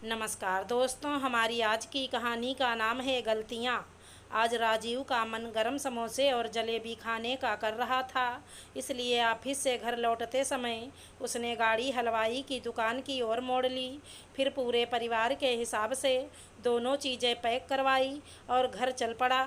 नमस्कार दोस्तों, हमारी आज की कहानी का नाम है गलतियाँ। आज राजीव का मन गरम समोसे और जलेबी खाने का कर रहा था, इसलिए ऑफिस से घर लौटते समय उसने गाड़ी हलवाई की दुकान की ओर मोड़ ली। फिर पूरे परिवार के हिसाब से दोनों चीज़ें पैक करवाई और घर चल पड़ा।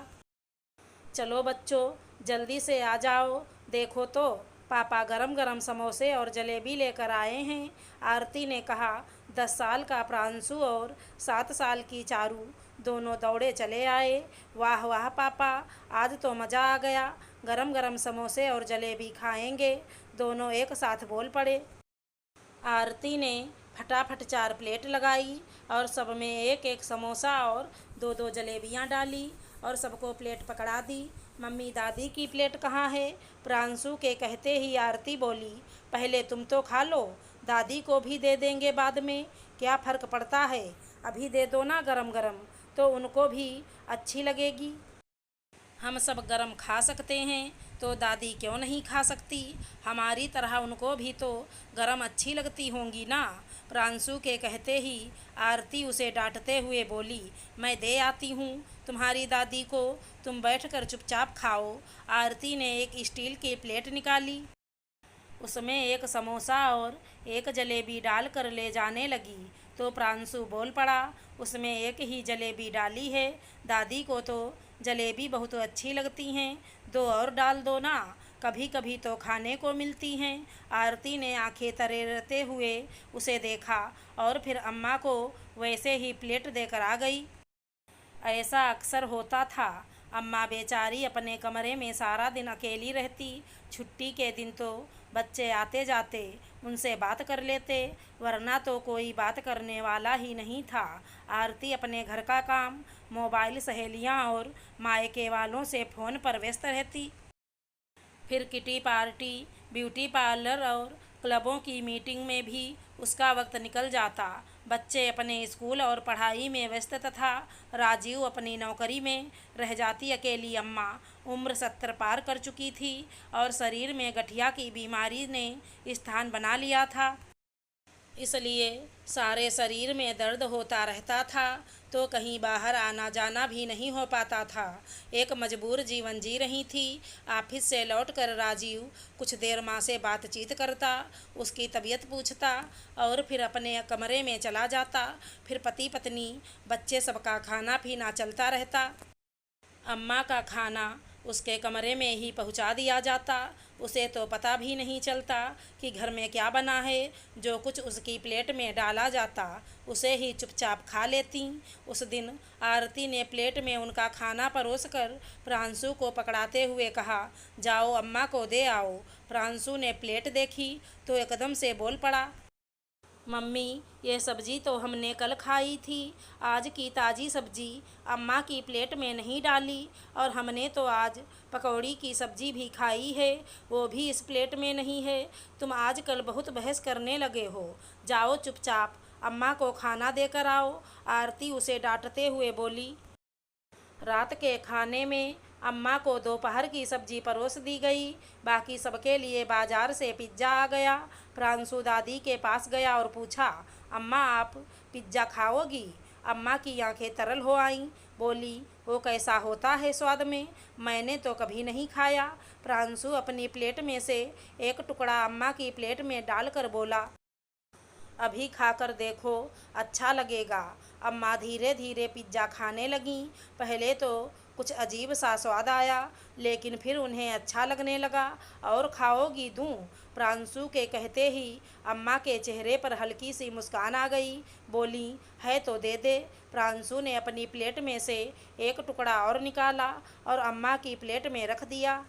चलो बच्चों, जल्दी से आ जाओ, देखो तो पापा गरम गरम समोसे और जलेबी लेकर आए हैं, आरती ने कहा। 10 साल का प्रांशु और 7 साल की चारू दोनों दौड़े चले आए। वाह वाह पापा, आज तो मज़ा आ गया, गरम गरम समोसे और जलेबी खाएंगे, दोनों एक साथ बोल पड़े। आरती ने फटाफट 4 प्लेट लगाई और सब में एक एक समोसा और दो दो जलेबियां डाली और सबको प्लेट पकड़ा दी। मम्मी, दादी की प्लेट कहाँ है? प्रांशु के कहते ही आरती बोली, पहले तुम तो खा लो, दादी को भी दे देंगे बाद में, क्या फ़र्क पड़ता है, अभी दे दो ना गरम गरम, तो उनको भी अच्छी लगेगी। हम सब गरम खा सकते हैं तो दादी क्यों नहीं खा सकती? हमारी तरह उनको भी तो गरम अच्छी लगती होंगी ना। प्रांशु के कहते ही आरती उसे डांटते हुए बोली, मैं दे आती हूँ तुम्हारी दादी को, तुम बैठकर चुपचाप खाओ। आरती ने एक स्टील की प्लेट निकाली, उसमें एक समोसा और एक जलेबी डालकर ले जाने लगी तो प्रांशु बोल पड़ा, उसमें एक ही जलेबी डाली है, दादी को तो जलेबी बहुत अच्छी लगती हैं, दो और डाल दो ना, कभी कभी तो खाने को मिलती हैं। आरती ने आंखें तरेरते हुए उसे देखा और फिर अम्मा को वैसे ही प्लेट देकर आ गई। ऐसा अक्सर होता था। अम्मा बेचारी अपने कमरे में सारा दिन अकेली रहती। छुट्टी के दिन तो बच्चे आते जाते, उनसे बात कर लेते, वरना तो कोई बात करने वाला ही नहीं था। आरती अपने घर का काम, मोबाइल, सहेलियां और मायके वालों से फ़ोन पर व्यस्त रहती। फिर किटी पार्टी, ब्यूटी पार्लर और क्लबों की मीटिंग में भी उसका वक्त निकल जाता। बच्चे अपने स्कूल और पढ़ाई में व्यस्त तथा राजीव अपनी नौकरी में रह जाती। अकेली अम्मा उम्र 70 पार कर चुकी थी और शरीर में गठिया की बीमारी ने स्थान बना लिया था, इसलिए सारे शरीर में दर्द होता रहता था, तो कहीं बाहर आना जाना भी नहीं हो पाता था। एक मजबूर जीवन जी रही थी। ऑफिस से लौटकर राजीव कुछ देर माँ से बातचीत करता, उसकी तबीयत पूछता और फिर अपने कमरे में चला जाता। फिर पति पत्नी बच्चे सबका खाना पीना चलता रहता। अम्मा का खाना उसके कमरे में ही पहुंचा दिया जाता। उसे तो पता भी नहीं चलता कि घर में क्या बना है, जो कुछ उसकी प्लेट में डाला जाता उसे ही चुपचाप खा लेती। उस दिन आरती ने प्लेट में उनका खाना परोसकर प्रांशु को पकड़ाते हुए कहा, जाओ अम्मा को दे आओ। प्रांशु ने प्लेट देखी तो एकदम से बोल पड़ा, मम्मी, ये सब्जी तो हमने कल खाई थी, आज की ताज़ी सब्जी अम्मा की प्लेट में नहीं डाली, और हमने तो आज पकौड़ी की सब्जी भी खाई है, वो भी इस प्लेट में नहीं है। तुम आजकल बहुत बहस करने लगे हो, जाओ चुपचाप अम्मा को खाना देकर आओ। आरती उसे डांटते हुए बोली। रात के खाने में अम्मा को दोपहर की सब्जी परोस दी गई, बाकी सबके लिए बाजार से पिज्ज़ा आ गया। प्रांशु दादी के पास गया और पूछा, अम्मा आप पिज्ज़ा खाओगी? अम्मा की आंखें तरल हो आईं, बोली, वो कैसा होता है स्वाद में, मैंने तो कभी नहीं खाया। प्रांशु अपनी प्लेट में से एक टुकड़ा अम्मा की प्लेट में डालकर बोला, अभी खाकर देखो, अच्छा लगेगा। अम्मा धीरे धीरे पिज्ज़ा खाने लगीं। पहले तो कुछ अजीब सा स्वाद आया, लेकिन फिर उन्हें अच्छा लगने लगा। और खाओगी दूँ? प्रांशु के कहते ही अम्मा के चेहरे पर हल्की सी मुस्कान आ गई, बोली, है तो दे दे। प्रांशु ने अपनी प्लेट में से एक टुकड़ा और निकाला और अम्मा की प्लेट में रख दिया।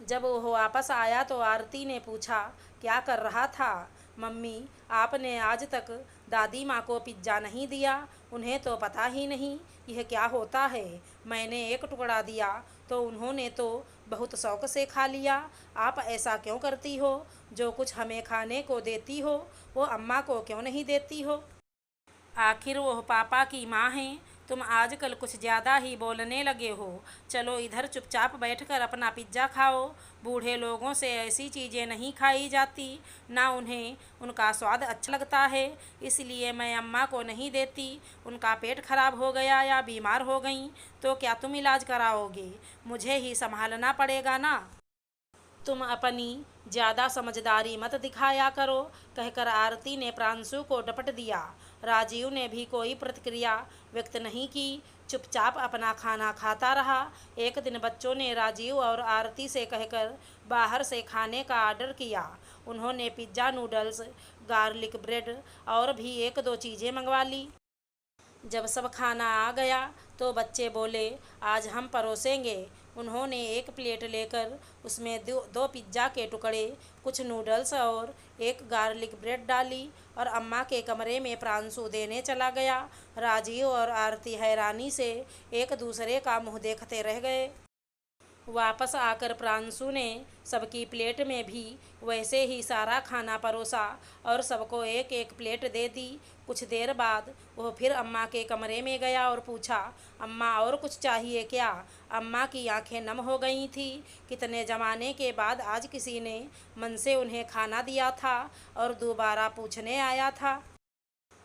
जब वह वापस आया तो आरती ने पूछा, क्या कर रहा था? मम्मी, आपने आज तक दादी माँ को पिज्ज़ा नहीं दिया, उन्हें तो पता ही नहीं यह क्या होता है। मैंने एक टुकड़ा दिया तो उन्होंने तो बहुत शौक से खा लिया। आप ऐसा क्यों करती हो? जो कुछ हमें खाने को देती हो वो अम्मा को क्यों नहीं देती हो? आखिर वह पापा की माँ हैं, तुम आजकल कुछ ज़्यादा ही बोलने लगे हो। चलो इधर चुपचाप बैठकर अपना पिज्ज़ा खाओ। बूढ़े लोगों से ऐसी चीज़ें नहीं खाई जाती, ना उन्हें उनका स्वाद अच्छा लगता है, इसलिए मैं अम्मा को नहीं देती। उनका पेट खराब हो गया या बीमार हो गई तो क्या तुम इलाज कराओगे? मुझे ही संभालना पड़ेगा ना। तुम अपनी ज़्यादा समझदारी मत दिखाया करो, कहकर आरती ने प्रांशु को डपट दिया। राजीव ने भी कोई प्रतिक्रिया व्यक्त नहीं की, चुपचाप अपना खाना खाता रहा। एक दिन बच्चों ने राजीव और आरती से कहकर बाहर से खाने का ऑर्डर किया। उन्होंने पिज्ज़ा, नूडल्स, गार्लिक ब्रेड और भी एक दो चीज़ें मंगवा ली। जब सब खाना आ गया तो बच्चे बोले, आज हम परोसेंगे। उन्होंने एक प्लेट लेकर उसमें दो पिज्ज़ा के टुकड़े, कुछ नूडल्स और एक गार्लिक ब्रेड डाली और अम्मा के कमरे में प्रांशु देने चला गया। राजीव और आरती हैरानी से एक दूसरे का मुंह देखते रह गए। वापस आकर प्रांशु ने सबकी प्लेट में भी वैसे ही सारा खाना परोसा और सबको एक एक प्लेट दे दी। कुछ देर बाद वह फिर अम्मा के कमरे में गया और पूछा, अम्मा और कुछ चाहिए क्या? अम्मा की आंखें नम हो गई थी। कितने ज़माने के बाद आज किसी ने मन से उन्हें खाना दिया था और दोबारा पूछने आया था।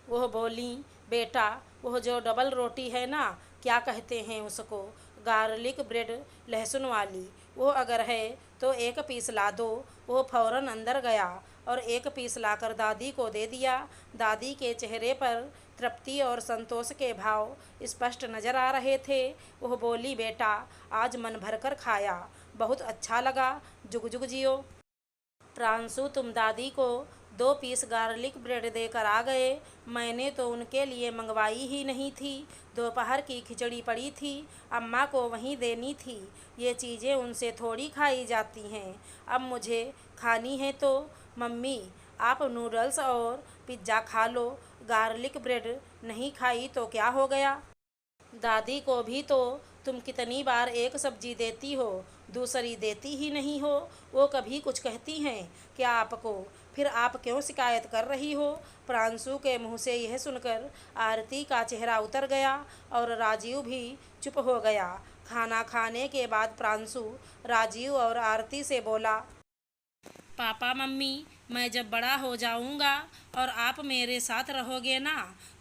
वह बोली, बेटा, वह जो डबल रोटी है ना, क्या कहते हैं उसको? गार्लिक ब्रेड, लहसुन वाली, वो अगर है तो एक पीस ला दो। वो फौरन अंदर गया और एक पीस लाकर दादी को दे दिया। दादी के चेहरे पर तृप्ति और संतोष के भाव स्पष्ट नजर आ रहे थे। वह बोली, बेटा, आज मन भरकर खाया, बहुत अच्छा लगा, जुग जुग जियो। प्रांशु, तुम दादी को 2 पीस गार्लिक ब्रेड देकर आ गए। मैंने तो उनके लिए मंगवाई ही नहीं थी। दोपहर की खिचड़ी पड़ी थी, अम्मा को वहीं देनी थी। ये चीज़ें उनसे थोड़ी खाई जाती हैं। अब मुझे खानी है तो मम्मी, आप नूडल्स और पिज्ज़ा खा लो। गार्लिक ब्रेड नहीं खाई तो क्या हो गया? दादी को भी तो तुम कितनी बार एक सब्जी देती हो, दूसरी देती ही नहीं हो। वो कभी कुछ कहती हैं क्या आपको? फिर आप क्यों शिकायत कर रही हो? प्रांशु के मुंह से यह सुनकर आरती का चेहरा उतर गया और राजीव भी चुप हो गया। खाना खाने के बाद प्रांशु राजीव और आरती से बोला, पापा मम्मी, मैं जब बड़ा हो जाऊंगा और आप मेरे साथ रहोगे ना,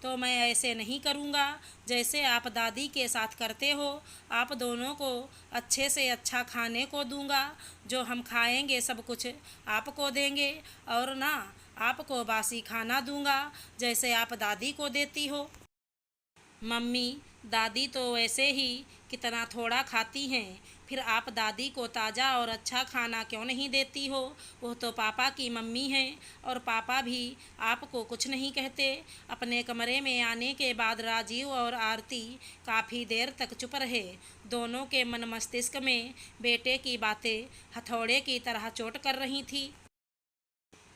तो मैं ऐसे नहीं करूंगा जैसे आप दादी के साथ करते हो। आप दोनों को अच्छे से अच्छा खाने को दूंगा। जो हम खाएंगे सब कुछ आपको देंगे और ना आपको बासी खाना दूंगा जैसे आप दादी को देती हो। मम्मी, दादी तो वैसे ही कितना थोड़ा खाती हैं, फिर आप दादी को ताज़ा और अच्छा खाना क्यों नहीं देती हो? वो तो पापा की मम्मी हैं और पापा भी आपको कुछ नहीं कहते। अपने कमरे में आने के बाद राजीव और आरती काफ़ी देर तक चुप रहे। दोनों के मन मस्तिष्क में बेटे की बातें हथौड़े की तरह चोट कर रही थी।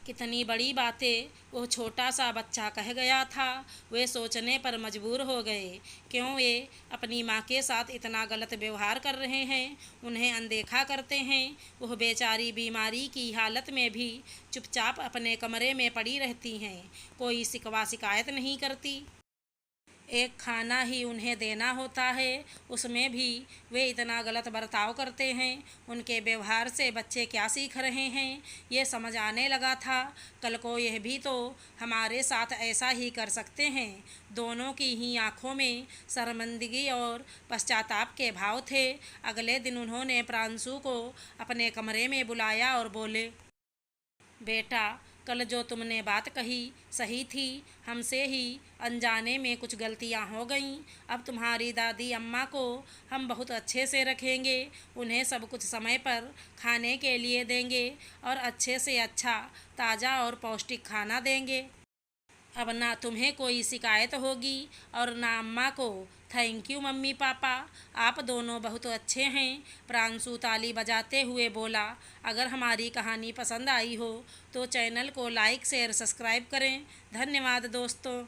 कितनी बड़ी बातें वो छोटा सा बच्चा कह गया था। वे सोचने पर मजबूर हो गए, क्यों वे अपनी माँ के साथ इतना गलत व्यवहार कर रहे हैं, उन्हें अनदेखा करते हैं। वह बेचारी बीमारी की हालत में भी चुपचाप अपने कमरे में पड़ी रहती हैं, कोई शिकवा शिकायत नहीं करती। एक खाना ही उन्हें देना होता है, उसमें भी वे इतना गलत बर्ताव करते हैं। उनके व्यवहार से बच्चे क्या सीख रहे हैं, ये समझ आने लगा था। कल को यह भी तो हमारे साथ ऐसा ही कर सकते हैं। दोनों की ही आंखों में शर्मिंदगी और पश्चाताप के भाव थे। अगले दिन उन्होंने प्रांशु को अपने कमरे में बुलाया और बोले, बेटा, कल जो तुमने बात कही सही थी। हमसे ही अनजाने में कुछ गलतियां हो गईं। अब तुम्हारी दादी अम्मा को हम बहुत अच्छे से रखेंगे। उन्हें सब कुछ समय पर खाने के लिए देंगे और अच्छे से अच्छा ताज़ा और पौष्टिक खाना देंगे। अब ना तुम्हें कोई शिकायत होगी और ना अम्मा को। थैंक यू मम्मी पापा, आप दोनों बहुत अच्छे हैं। प्रांशु ताली बजाते हुए बोला। अगर हमारी कहानी पसंद आई हो तो चैनल को लाइक शेयर सब्सक्राइब करें। धन्यवाद दोस्तों।